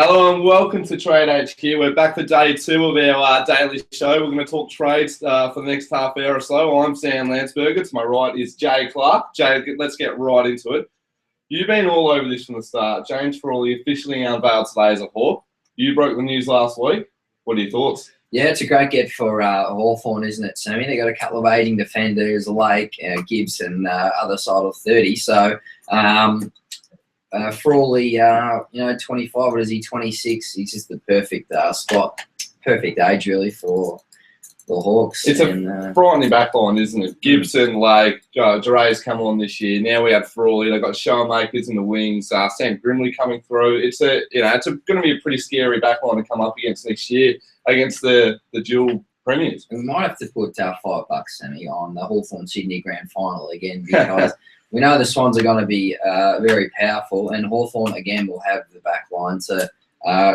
Hello and welcome to Trade HQ. We're back for day 2 of our daily show. We're going to talk trades for the next half hour or so. I'm Sam Landsberger. To my right is Jay Clark. Jay, let's get right into it. You've been all over this from the start. James Frawley officially unveiled today as a Hawk. You broke the news last week. What are your thoughts? Yeah, it's a great get for Hawthorn, isn't it, Sammy? They got a couple of aging defenders, Lake, Gibbs, and other side of 30. So Frawley, 25, what is he, 26? He's just the perfect spot, perfect age, really, for the Hawks. It's a frightening backline, isn't it? Gibson, Lake, Dury's come on this year. Now we have Frawley. They've got Showmakers in the wings. Sam Grimley coming through. It's going to be a pretty scary backline to come up against next year against the dual premiers. And we might have to put $5, Sammy, on the Hawthorn Sydney Grand Final again because we know the Swans are going to be very powerful, and Hawthorn again will have the back line to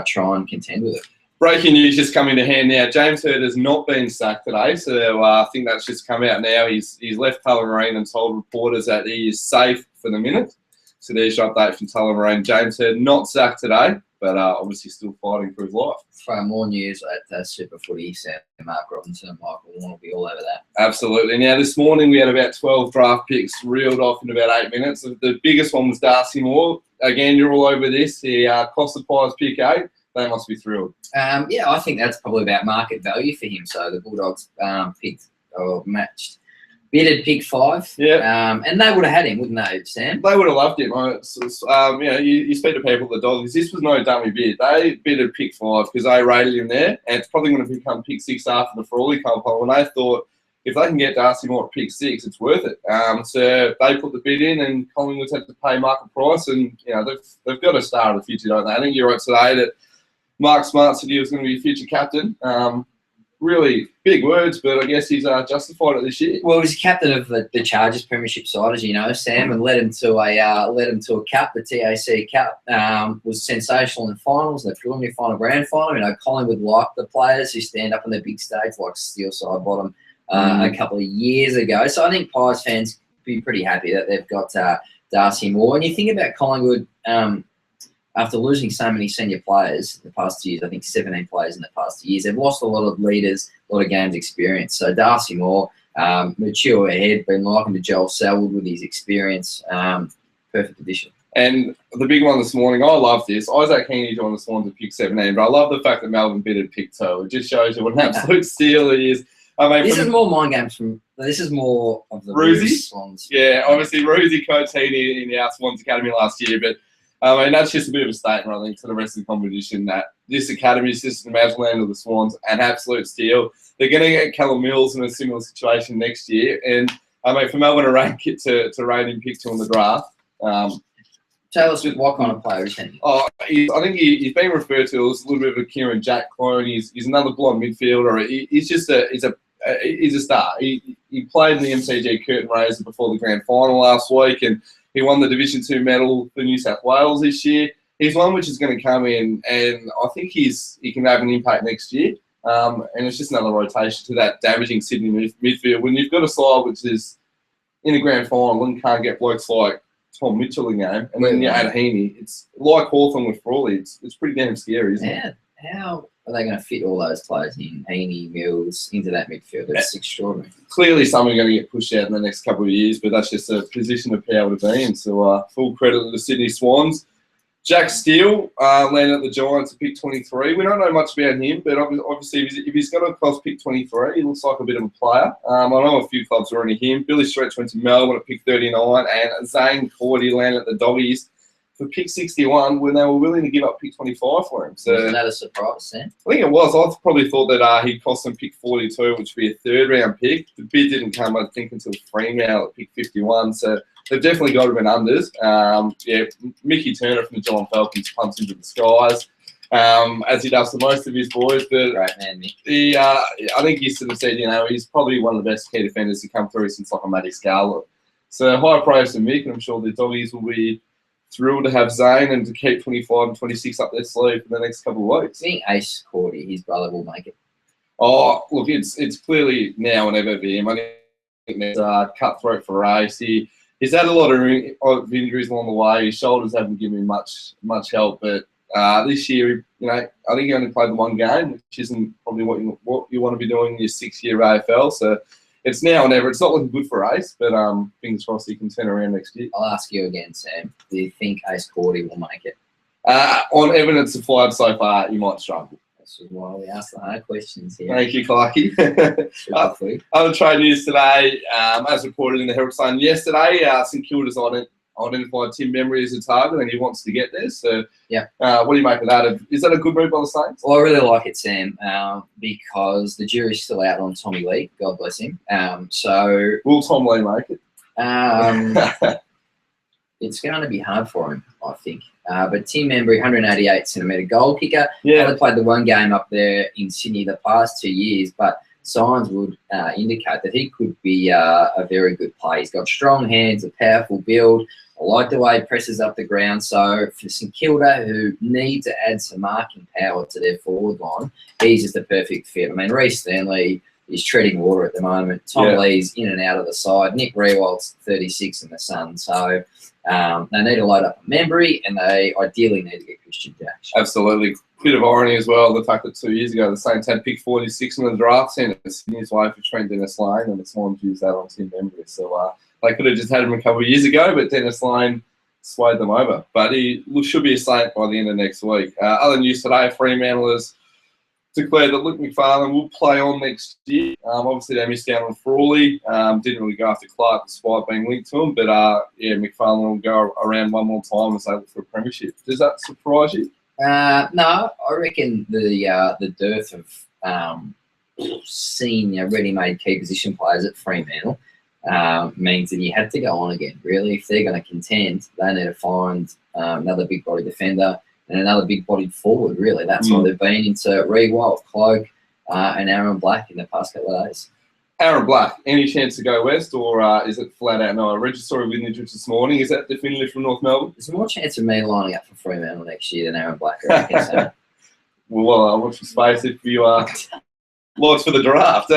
try and contend with it. Breaking news just coming to hand now. James Hird has not been sacked today, so I think that's just come out now. He's left Tullamarine and told reporters that he is safe for the minute. So there's your update from Tullamarine. James Hird not sacked today, but obviously still fighting for his life. For more news at SuperFooty, Sam, Mark Robinson and Michael Warren will be all over that. Absolutely. Now, this morning we had about 12 draft picks reeled off in about 8 minutes. The biggest one was Darcy Moore. Again, you're all over this. He cost the Pies pick 8. They must be thrilled. Yeah, I think that's probably about market value for him. So the Bulldogs picked or matched. Bidded pick 5. Yeah. And they would have had him, wouldn't they, Sam? They would have loved him. You speak to people at the Dogs. This was no dummy bid. They bidded pick 5 because they rated him there, and it's probably going to become pick 6 after the Frawley campaign. And they thought if they can get Darcy Moore at pick 6, it's worth it. So they put the bid in, and Collingwood's had to pay market price, and they've got a star of the future, don't they? I think you're right today that Mark Smart said he was going to be a future captain. Really big words, but I guess he's justified it this year. Well, he's captain of the Chargers Premiership side, as you know, Sam, and led him to a cup. The TAC Cup was sensational in finals, the preliminary final, grand final. Collingwood like the players who stand up on the big stage, like Steel Sidebottom a couple of years ago. So I think Pies fans be pretty happy that they've got Darcy Moore. And you think about Collingwood. After losing so many senior players in the past 2 years, I think 17 players in the past 2 years, they've lost a lot of leaders, a lot of games experience. So Darcy Moore, mature ahead, been likened to Joel Selwood with his experience. Perfect addition. And the big one this morning, I love this. Isaac Heaney joined the Swans at pick 17, but I love the fact that Melbourne bidded pick 2. It just shows you what an absolute steal he is. This is more mind games this is more of the Roosie Swans. Yeah, obviously Roosie coached Heaney in our Swans Academy last year, but that's just a bit of a statement, I think, to the rest of the competition that this academy is just an imagination of the Swans, an absolute steal. They're going to get Callum Mills in a similar situation next year, and for Melbourne to rank it to rate him pick 2 in the draft. Tell us what kind of player is he? I think he's been referred to as a little bit of a Kieran Jack clone. He's another blonde midfielder. He's a star. He played in the MCG curtain raiser before the grand final last week, and he won the Division 2 medal for New South Wales this year. He's one which is going to come in, and I think he can have an impact next year. And it's just another rotation to that damaging Sydney midfield. When you've got a side which is in a grand final and can't get blokes like Tom Mitchell in game, and then you add Heaney, it's like Hawthorn with Frawley. It's pretty damn scary, isn't it? How are they going to fit all those players in, Heaney, Mills, into that midfield? It's extraordinary. Clearly some are going to get pushed out in the next couple of years, but that's just a position of power to be in. So full credit to the Sydney Swans. Jack Steele landed at the Giants at pick 23. We don't know much about him, but obviously if he's going to cost pick 23, he looks like a bit of a player. I know a few clubs are already him. Billy Stretch went to Melbourne at pick 39, and Zane Cordy landed at the Doggies for pick 61 when they were willing to give up pick 25 for him. So wasn't that a surprise, Sam? I think it was. I probably thought that he'd cost them pick 42, which would be a 3rd round pick. The bid didn't come, I think, until Fremantle at pick 51. So they've definitely got him in unders. Mickey Turner from the Geelong Falcons pumps into the skies, as he does to most of his boys. But great man, Mick. I think he sort of said, he's probably one of the best key defenders to come through since like a Matty Scarlett. So high praise to Mick, and I'm sure the Doggies will be thrilled to have Zane and to keep 25 and 26 up their sleeve for the next couple of weeks. I think Ace Cordy, his brother, will make it. Oh, look, it's clearly now and ever for him. I think there's cutthroat for Ace. He's had a lot of injuries along the way. His shoulders haven't given him much help, but This year, I think he only played the one game, which isn't probably what you want to be doing in your 6-year AFL. So it's now or never. It's not looking good for Ace, but fingers crossed he can turn around next year. I'll ask you again, Sam. Do you think Ace Cordy will make it? On evidence supplied so far, he might struggle. This is why we ask the hard questions here. Thank you, Clarky. Other trade news today, as reported in the Herald Sun yesterday, St Kilda's identified Tim Memory as a target and he wants to get there. So, yeah. What do you make of that? Is that a good move by the Saints? Well, I really like it, Sam, because the jury's still out on Tommy Lee. God bless him. So will Tom Lee make it? It's going to be hard for him, I think. But Tim Membry, 188-centimetre goal kicker. Yeah. Only played the one game up there in Sydney the past 2 years, but signs would indicate that he could be a very good player. He's got strong hands, a powerful build. I like the way he presses up the ground. So for St Kilda, who need to add some marking power to their forward line, he's just a perfect fit. I mean, Reece Stanley is treading water at the moment. Tom Lee's in and out of the side. Nick Rewald's 36 in the Sun. So they need to load up a Membry, and they ideally need to get Christian Jack. Absolutely. Bit of irony as well, the fact that 2 years ago the Saints had picked 46 in the draft, sent it to Sydney's way for Trent Dennis-Lane, and the Swans used that on Tim Membry. So they could have just had him a couple of years ago, but Dennis-Lane swayed them over. But he should be a Saint by the end of next week. Other news today, Fremantle has declared that Luke McFarlane will play on next year. Obviously, they missed out on Frawley. Didn't really go after Clark despite being linked to him. But, McFarlane will go around one more time as they look for a premiership. Does that surprise you? No, I reckon the dearth of senior ready-made key position players at Fremantle means that you have to go on again. Really, if they're going to contend, they need to find another big-body defender and another big-bodied forward, really. That's why they've been into Rewalt, Cloak, and Aaron Black in the past couple of days. Aaron Black, any chance to go west, or is it flat out no? I read your story with Ninja this morning. Is that definitive from North Melbourne? There's more chance of me lining up for Fremantle next year than Aaron Black, I reckon, so. Well, watch your space if you lots for the draft.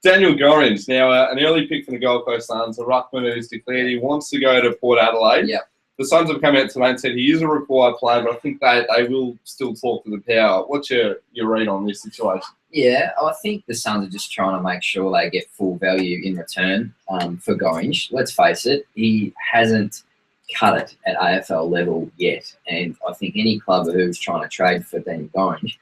Daniel Gorringe, now an early pick from the Gold Coast Suns, a ruckman who's declared he wants to go to Port Adelaide. Yep. The Suns have come out today and said he is a required player, but I think they will still talk to the power. What's your read on this situation? Yeah, I think the Suns are just trying to make sure they get full value in return for Gorringe. Let's face it, he hasn't cut it at AFL level yet. And I think any club who's trying to trade for Daniel Gorringe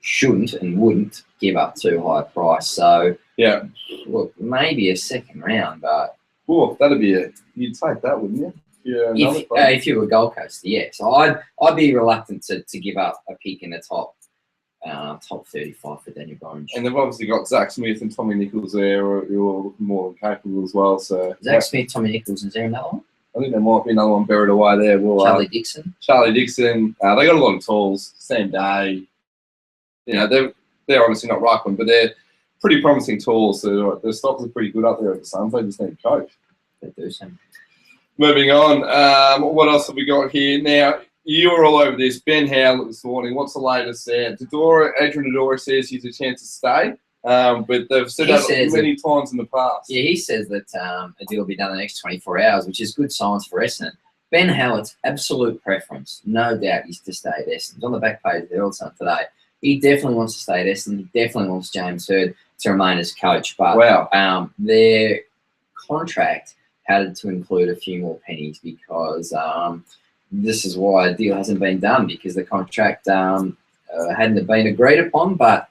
shouldn't and wouldn't give up too high a price. So, yeah, look, maybe a second round, but... Well, that'd be you'd take that, wouldn't you? Yeah, if you were Gold Coast, yes. I'd be reluctant to give up a pick in the top 35 for Daniel Gorringe. And they've obviously got Zach Smith and Tommy Nichols there, who are looking more than capable as well. So Zach Smith, Tommy Nichols, is there another one? I think there might be another one buried away there. Well, Charlie Dixon. Charlie Dixon. They got a lot of tools. Sam Day. They're obviously not ruckman, but they're pretty promising tools. So their stocks are pretty good up there at the Suns. They just need a coach. They do, Sam. Moving on, what else have we got here? Now, you were all over this. Ben Howlett this morning. What's the latest there? Adrian Dodora says he's a chance to stay, but they've said that many times in the past. Yeah, he says that a deal will be done in the next 24 hours, which is good signs for Essendon. Ben Howlett's absolute preference, no doubt, is to stay at Essendon. It's on the back page of the Herald Sun today. He definitely wants to stay at Essendon. He definitely wants James Hird to remain as coach, but their contract had to include a few more pennies because this is why a deal hasn't been done, because the contract hadn't been agreed upon. But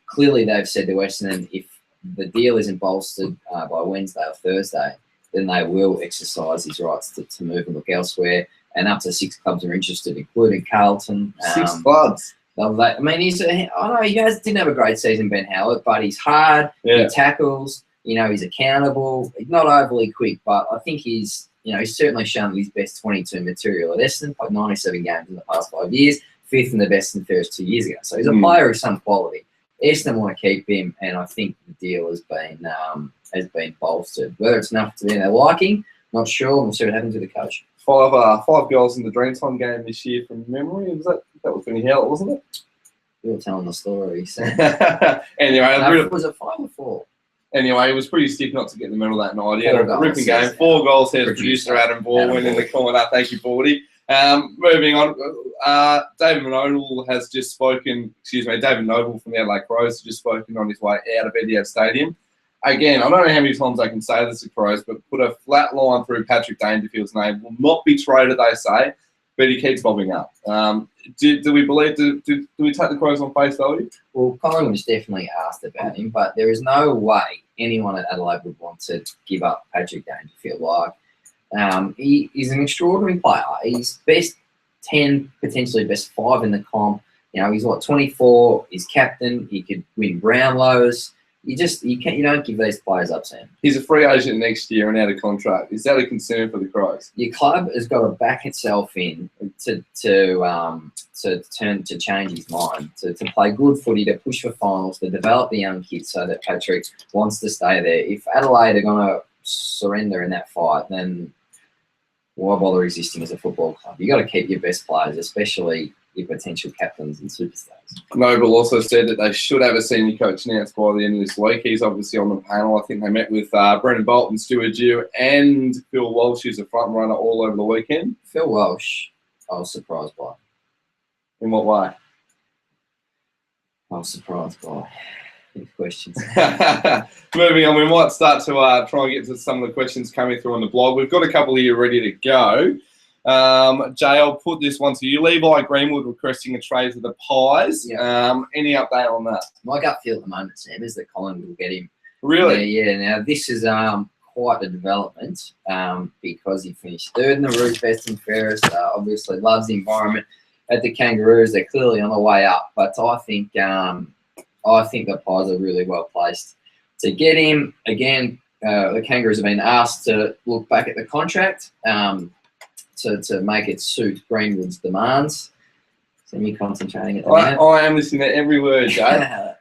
clearly they've said to Essendon, if the deal isn't bolstered by Wednesday or Thursday, then they will exercise his rights to move and look elsewhere. And up to 6 clubs are interested, including Carlton. 6 clubs. I mean, I know he didn't have a great season, Ben Howlett, but he's hard. He tackles. He's accountable. He's not overly quick, but I think he's certainly shown his best 22 material at Essendon. Played 97 games in the past 5 years, 5th and the best in the first 2 years ago. So he's a player of some quality. Essendon want to keep him, and I think the deal has been bolstered. Whether it's enough to their liking, not sure. We'll see what happens with the coach. 5 goals in the Dreamtime game this year from memory. That was Benny Howlett, wasn't it? You were telling the story. So. Anyway, was it 5 or 4? Anyway, it was pretty stiff not to get the medal that night. He had a ripping game. 4 goals here. Producer Adam Baldwin in the corner. Thank you, Baldy. Moving on, David Noble has just spoken. Excuse me, David Noble from the Adelaide Crows has just spoken on his way out of Etihad Stadium. Again, I don't know how many times I can say this to Crows, but put a flat line through Patrick Dangerfield's name. Will not be traded, they say, but he keeps bobbing up. Do we believe? Do we take the Crows on face value? Well, Collingwood was definitely asked about him, but there is no way anyone at Adelaide would want to give up Patrick Dangerfield. He's an extraordinary player. He's best 10, potentially best 5 in the comp. He's 24. He's captain. He could win Brownlows. You don't give these players up, Sam. He's a free agent next year and out of contract. Is that a concern for the Crows? Your club has got to back itself in to change his mind, to play good footy, to push for finals, to develop the young kids so that Patrick wants to stay there. If Adelaide are going to surrender in that fight, then why bother existing as a football club? You've got to keep your best players, especially your potential captains and superstars. Noble also said that they should have a senior coach announced by the end of this week. He's obviously on the panel. I think they met with Brendan Bolton, Stuart Dew, and Phil Walsh, who's a front runner all over the weekend. Phil Walsh, I was surprised by. In what way? I was surprised by. Good questions. Moving on, we might start to try and get to some of the questions coming through on the blog. We've got a couple here ready to go. Jay, I'll put this one to you. Levi Greenwood requesting a trade for the Pies. Yeah. Any update on that? My gut feel at the moment, Sam, is that Collingwood will get him. Really? Yeah. Now, this is quite a development because he finished third in the Rouge Best and Fairest. Obviously loves the environment at the Kangaroos. They're clearly on the way up, but I think the Pies are really well placed to get him. Again, the Kangaroos have been asked to look back at the contract to make it suit Greenwood's demands. So you're concentrating at the moment. I am listening to every word, Jay.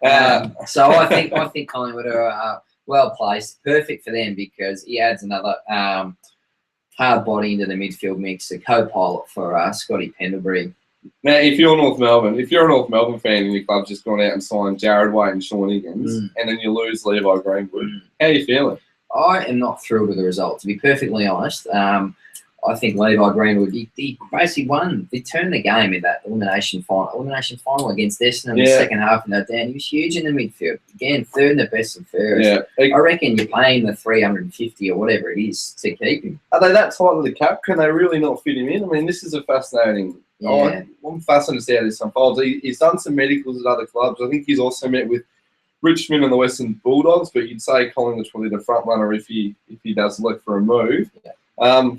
So I think Collingwood are well placed, perfect for them because he adds another hard body into the midfield mix, a co-pilot for Scotty Pendlebury. Now, if you're a North Melbourne fan and your club's just gone out and signed Jared Waite and Sean Higgins, and then you lose Levi Greenwood, how are you feeling? I am not thrilled with the result, to be perfectly honest. I think Levi Greenwood, he basically won. He turned the game in that elimination final against Essendon in the second half and that down. He was huge in the midfield. Again, third in the best and fairest. Yeah. I reckon you're paying the 350 or whatever it is to keep him. Are they that tight with the cap? Can they really not fit him in? I mean, this is a fascinating... Yeah. I'm fascinated to see how this unfolds. He's done some medicals at other clubs. I think he's also met with Richmond and the Western Bulldogs, but you'd say Collingwood's probably the front runner if he does look for a move. Yeah.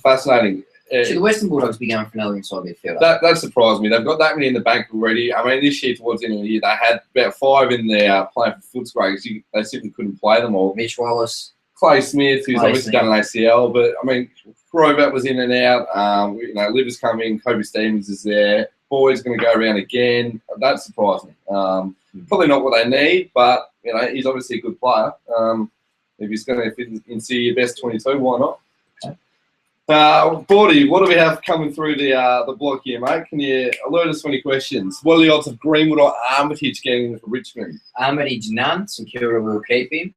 Fascinating. Should the Western Bulldogs be going for another inside midfielder? That surprised me. They've got that many in the bank already. I mean, this year, towards the end of the year, they had about 5 in there playing for Footscray. They simply couldn't play them all. Mitch Wallace. Clay Smith, who's obviously done an ACL, but, I mean, Grovat was in and out. Livers come in. Kobe Stevens is there. Boyd's going to go around again. That surprised me. Probably not what they need, but, he's obviously a good player. If he's going to fit into your best 22, why not? Bordy, what do we have coming through the blog here, mate? Can you alert us to any questions? What are the odds of Greenwood or Armitage getting into Richmond? Armitage, none. St Kilda will keep him.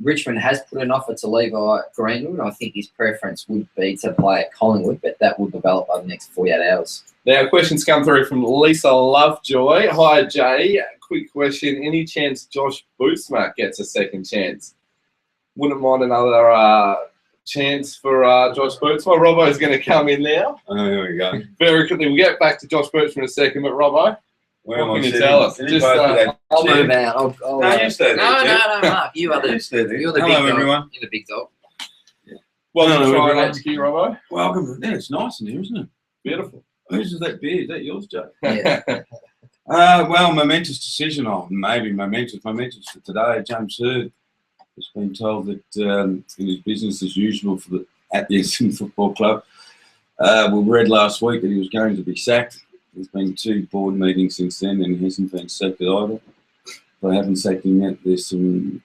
Richmond has put an offer to Levi Greenwood. I think his preference would be to play at Collingwood, but that will develop over the next 48 hours. Now, questions come through from Lisa Lovejoy. Hi, Jay. Quick question. Any chance Josh Bootsmack gets a second chance? Wouldn't mind another... chance for Josh Boots. Well, Robbo's going to come in now. Oh, here we go. Very quickly. We'll get back to Josh Boots in a second, but Robbo, what can you tell us? Just, I'll move out. No, you stay there. No, Mark. You're the big dog. Everyone. You're the big dog. Welcome to Try HQ, Robbo. Welcome. Yeah, it's nice in here, isn't it? Beautiful. Whose is that beer? Is that yours, Joe? Yeah. Well, momentous decision. Maybe momentous for today. James Hird has been told that in his business as usual at the Essendon Football Club. We read last week that he was going to be sacked. There's been 2 board meetings since then and he hasn't been sacked either. They haven't sacked him yet. There's some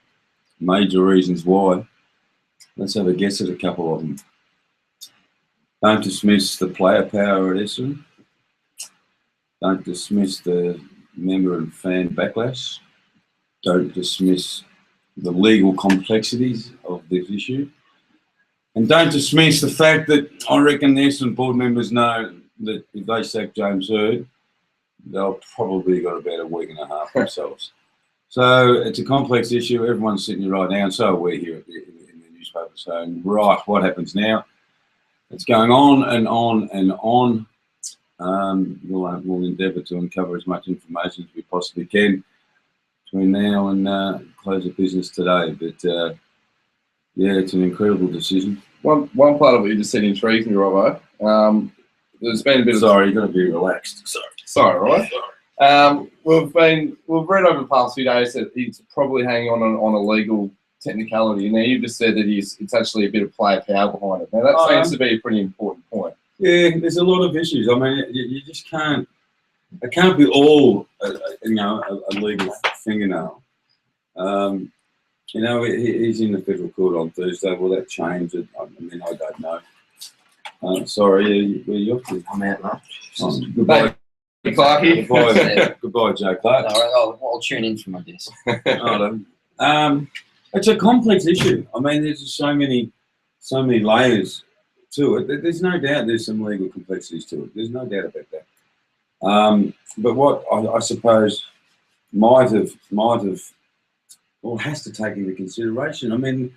major reasons why. Let's have a guess at a couple of them. Don't dismiss the player power at Essendon. Don't dismiss the member and fan backlash. Don't dismiss the legal complexities of this issue. And don't dismiss the fact that I reckon the Essendon board members know that if they sack James Hird, they'll probably got about a week and a half themselves. So it's a complex issue. Everyone's sitting here right now, and so are we here in the newspaper saying, right, what happens now? It's going on and on and on. We'll endeavour to uncover as much information as we possibly can between now and close of business today. But yeah, it's an incredible decision. One part of what you just said intrigues me, Robbo. There's been a bit of... Sorry, you've got to be relaxed. Sorry, right? We've read over the past few days that he's probably hanging on a legal technicality. Now you've just said that it's actually a bit of player power behind it. Now that seems to be a pretty important point. Yeah, there's a lot of issues. I mean, you just can't. It can't be all a legal fingernail. He's in the federal court on Thursday. Will that change it? I mean, I don't know. Sorry, where you off to? I'm out, mate. Goodbye. Clarky. Goodbye, Joe Clark. No, I'll tune in from my desk. It's a complex issue. I mean, there's just so many layers to it. There's no doubt there's some legal complexities to it. There's no doubt about that. But what I suppose might have, has to take into consideration. I mean,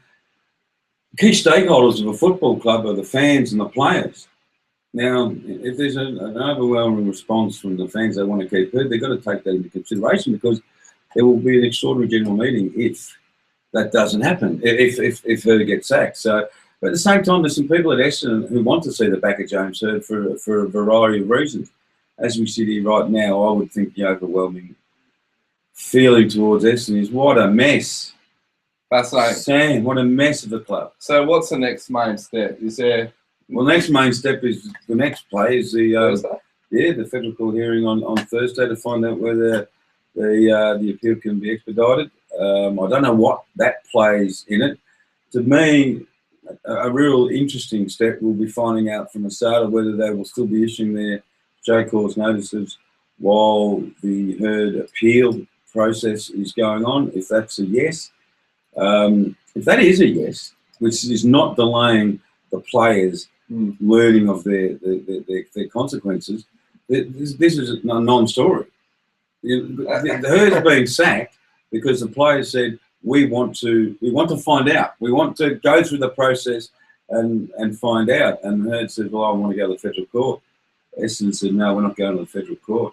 key stakeholders of a football club are the fans and the players. Now, if there's an overwhelming response from the fans they want to keep Hird, they've got to take that into consideration, because there will be an extraordinary general meeting if that doesn't happen, if Hird gets sacked. So, but at the same time, there's some people at Essendon who want to see the back of James Hird for a variety of reasons. As we sit here right now, I would think the overwhelming feeling towards Essendon is, what a mess. Fascinating. Sam, what a mess of a club. So what's the next main step? Is there... Well, next main step is the next play is the federal court hearing on Thursday to find out whether the appeal can be expedited. I don't know what that plays in it. To me, a real interesting step will be finding out from ASADA whether they will still be issuing their J-cause notices while the Hird appeal process is going on. If that's a yes, if that is a yes, which is not delaying the players learning of their consequences, this is a non-story. The Hird's being sacked because the players said, we want to find out. We want to go through the process and find out. And Hird said, well, I want to go to the federal court. Essendon said, no, we're not going to the federal court.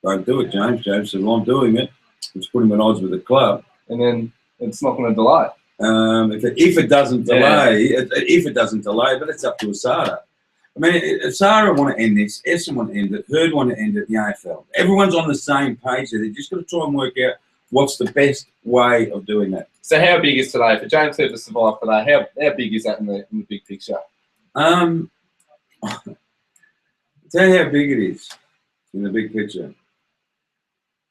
Don't do it, James. James said, well, I'm doing it. It's putting him at odds with the club. And then it's not going to delay. If it doesn't delay, but it's up to ASADA. I mean, ASADA want to end this, Essendon want to end it, Hird want to end it, the AFL. Everyone's on the same page there. They've just got to try and work out what's the best way of doing that. So how big is today? For James Hird to survive today, how big is that in the big picture? I'll tell you how big it is in the big picture.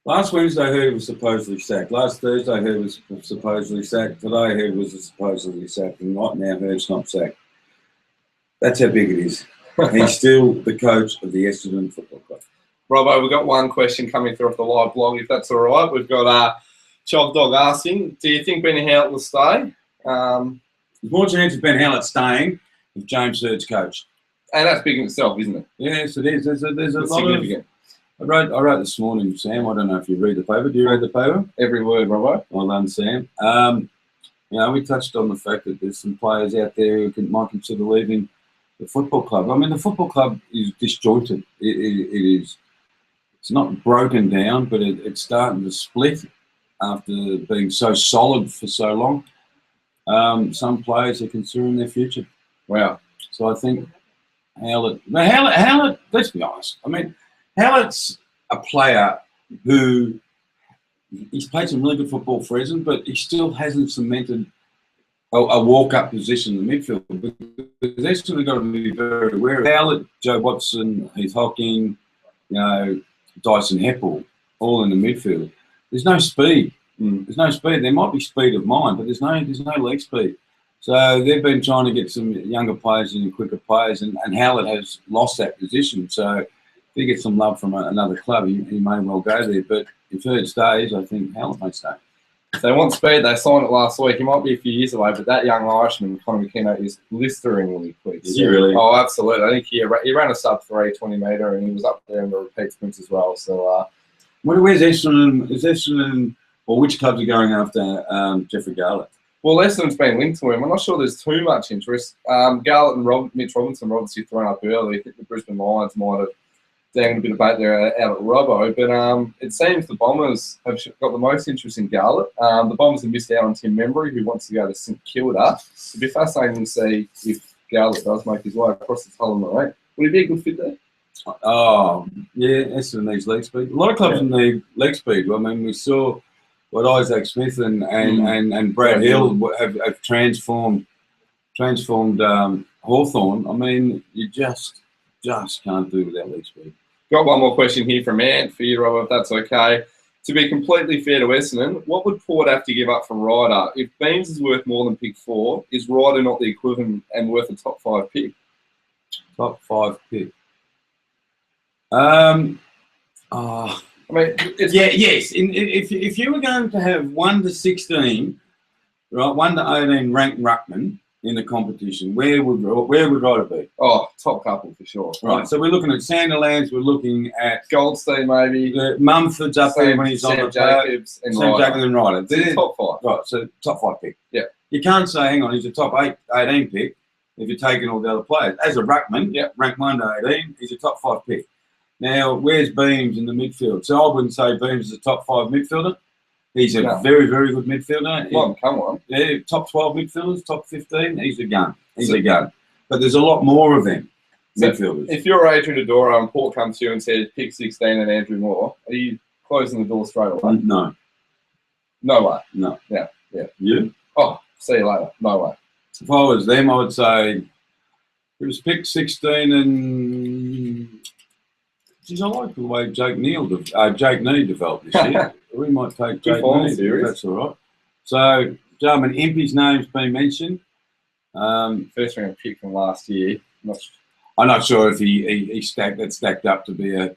Last Wednesday, Hird was supposedly sacked. Last Thursday, Hird was supposedly sacked. Today, Hird was supposedly sacked. And right now, Hird's not sacked. That's how big it is. He's still the coach of the Essendon Football Club. Robbo, we've got one question coming through off the live blog, if that's all right. We've got Chog Dog asking, do you think Ben Howlett will stay? There's more chance of Ben Howlett staying if James Hird's coach. And that's big in itself, isn't it? Yes, it is. There's a lot significant. Of... I wrote this morning, Sam. I don't know if you read the paper. Do you read the paper? Every word, Robbo. Well done, Sam. We touched on the fact that there's some players out there who might consider leaving the football club. I mean, the football club is disjointed. It is. It's not broken down, but it's starting to split after being so solid for so long. Some players are considering their future. Wow. So I think Howlett, let's be honest. I mean, Howlett's a player who he's played some really good football for Essendon, but he still hasn't cemented a walk-up position in the midfield. Because Essendon have got to be very aware of Howlett, Joe Watson, Heath Hocking, Dyson Heppel, all in the midfield. There's no speed. There's no speed. There might be speed of mind, but there's no leg speed. So they've been trying to get some younger players in and quicker players, and Howlett has lost that position. So if he gets some love from another club, he may well go there. But if Hird stays, I think Howlett may stay. If they want speed, they signed it last week. He might be a few years away, but that young Irishman, Conor McKenna, is blisteringly quick. Is he really? Oh, absolutely. I think he ran a sub-3 20-metre, and he was up there in the repeat sprints as well. So, where's Essendon? Is Essendon, or which clubs are going after Jeffrey Garlett? Well, Essendon's been linked to him. I'm not sure there's too much interest. Garlett and Mitch Robinson were obviously thrown up early. I think the Brisbane Lions might have dangled a bit of bait there out at Robbo, but it seems the Bombers have got the most interest in Garlett. The Bombers have missed out on Tim Membry, who wants to go to St Kilda. It'd be fascinating to see if Garlett does make his way across the Tulla Marine. Would he be a good fit there? Oh, yeah, Essendon needs leg speed. A lot of clubs need leg speed. I mean, we saw what Isaac Smith and Brad Hill have transformed Hawthorn. I mean, you just can't do without leg speed. Got one more question here from Ant for you, Rob, if that's okay. To be completely fair to Essendon, what would Port have to give up for Ryder? If Beams is worth more than pick 4, is Ryder not the equivalent and worth a top 5 pick? Top 5 pick. I mean, yes. If you were going to have 1 to 16, right, 1 to 18 ranked ruckman in the competition, where would Ryder be? Oh, top couple for sure. Right. So we're looking at Sandilands. We're looking at Goldstein maybe. The Mumford's up there when he's on the Jacobs and Sam Jacobs and Ryder. They're top 5. Right. So top 5 pick. Yeah. You can't say, hang on, he's a top 18 pick if you're taking all the other players. As a ruckman, ranked 1 to 18, he's a top 5 pick. Now, where's Beams in the midfield? So I wouldn't say Beams is a top 5 midfielder. He's a very, very good midfielder. Come on. Yeah, top 12 midfielders, top 15. He's a gun. He's a gun. But there's a lot more of them, midfielders. If you're Adrian Dodoro and Port comes to you and says pick 16 and Andrew Moore, are you closing the door straight away? No. No way. No. Yeah. You? Oh, see you later. No way. If I was them, I would say it was pick 16 and... Geez, I like the way Jake Neal developed this year. We might take Jake Neal. That's all right. So, gentlemen, Impey's name's been mentioned. First round pick from last year. I'm not sure if he stacked up to be a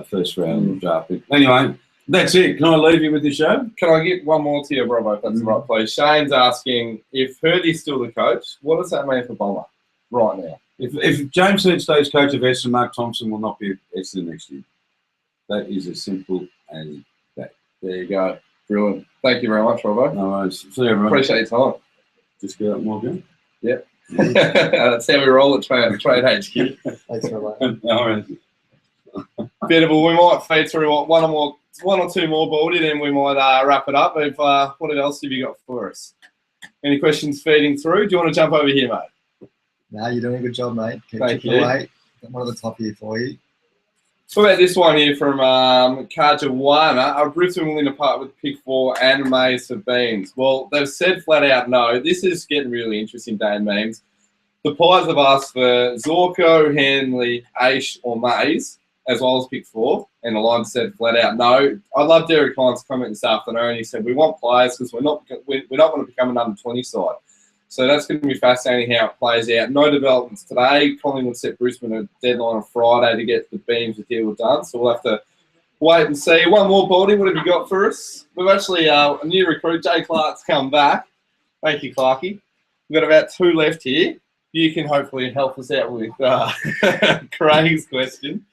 first round draft pick. Anyway, that's it. Can I leave you with the show? Can I get one more to you, Bravo, if that's the right place? Shane's asking, if Hurdy's still the coach, what does that mean for Bomber right now? If James Hurd stays coach of Essendon, Mark Thompson will not be at Essendon next year. That is as simple as that. There you go. Brilliant. Thank you very much, Robbo. No worries. See you, everyone. Appreciate your time. Just get out and walk in. Yep. That's how we roll at Trade HQ. Thanks, Robbo. No worries. Beautiful. We might feed through one or two more, Baldy, then we might wrap it up. If, what else have you got for us? Any questions feeding through? Do you want to jump over here, mate? No, you're doing a good job, mate. Thank you. Away. Got one at the top here for you. What about this one here from Kajawana? Are Brisbane willing to part with pick 4 and Mays for Beans? Well, they've said flat out no. This is getting really interesting, Dan Memes. The Pies have asked for Zorko, Hanley, Aish or Mays, as well as pick 4. And the line said flat out no. I love Derek Hines' comment this afternoon. He said, we want players because we're not going to become an under 20 side. So that's going to be fascinating how it plays out. No developments today. Collingwood set Brisbane a deadline on Friday to get the Beams deal done. So we'll have to wait and see. One more, Baldy. What have you got for us? We've actually a new recruit, Jay Clark's come back. Thank you, Clarky. We've got about 2 left here. You can hopefully help us out with Craig's question.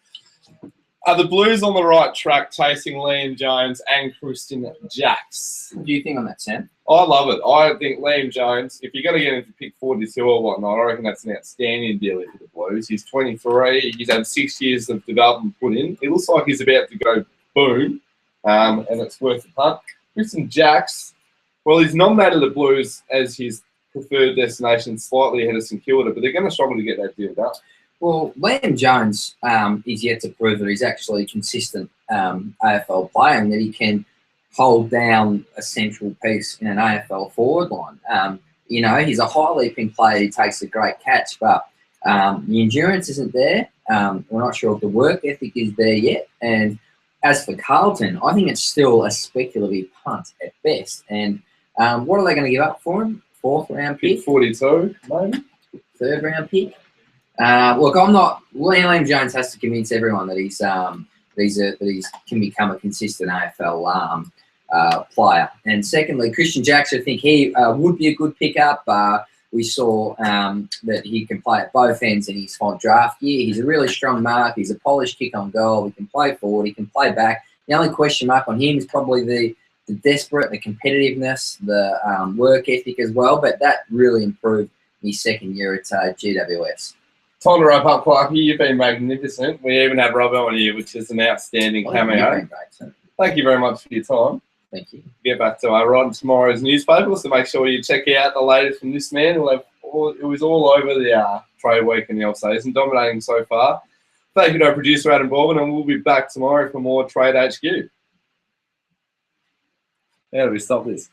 Are the Blues on the right track chasing Liam Jones and Kristen Jacks? What do you think on that, Sam? I love it. I think Liam Jones, if you're going to get him to pick 42 or whatnot, I reckon that's an outstanding deal for the Blues. He's 23. He's had 6 years of development put in. It looks like he's about to go boom, and it's worth the punt. Kristen Jacks, well, he's nominated the Blues as his preferred destination slightly ahead of St Kilda, but they're going to struggle to get that deal done. Well, Liam Jones is yet to prove that he's actually a consistent AFL player and that he can hold down a central piece in an AFL forward line. You know, he's a high-leaping player. He takes a great catch, but the endurance isn't there. We're not sure if the work ethic is there yet. And as for Carlton, I think it's still a speculative punt at best. And what are they going to give up for him? 4th round pick? 42, maybe? 3rd round pick? Look, I'm not. Liam Jones has to convince everyone that he can become a consistent AFL player. And secondly, Christian Jackson, I think he would be a good pickup. We saw that he can play at both ends in his draft year. He's a really strong mark. He's a polished kick on goal. He can play forward. He can play back. The only question mark on him is probably the desperate, the competitiveness, the work ethic as well. But that really improved in his second year at GWS. Time to wrap up, Clarky. You've been magnificent. We even had Robbo on here, which is an outstanding cameo. You've been great, sir. Thank you very much for your time. Thank you. Get back to writing tomorrow's newspaper, so make sure you check out the latest from this man. It was all over the trade week in the off-season, dominating so far. Thank you to our producer, Adam Borbin, and we'll be back tomorrow for more Trade HQ. How do we stop this?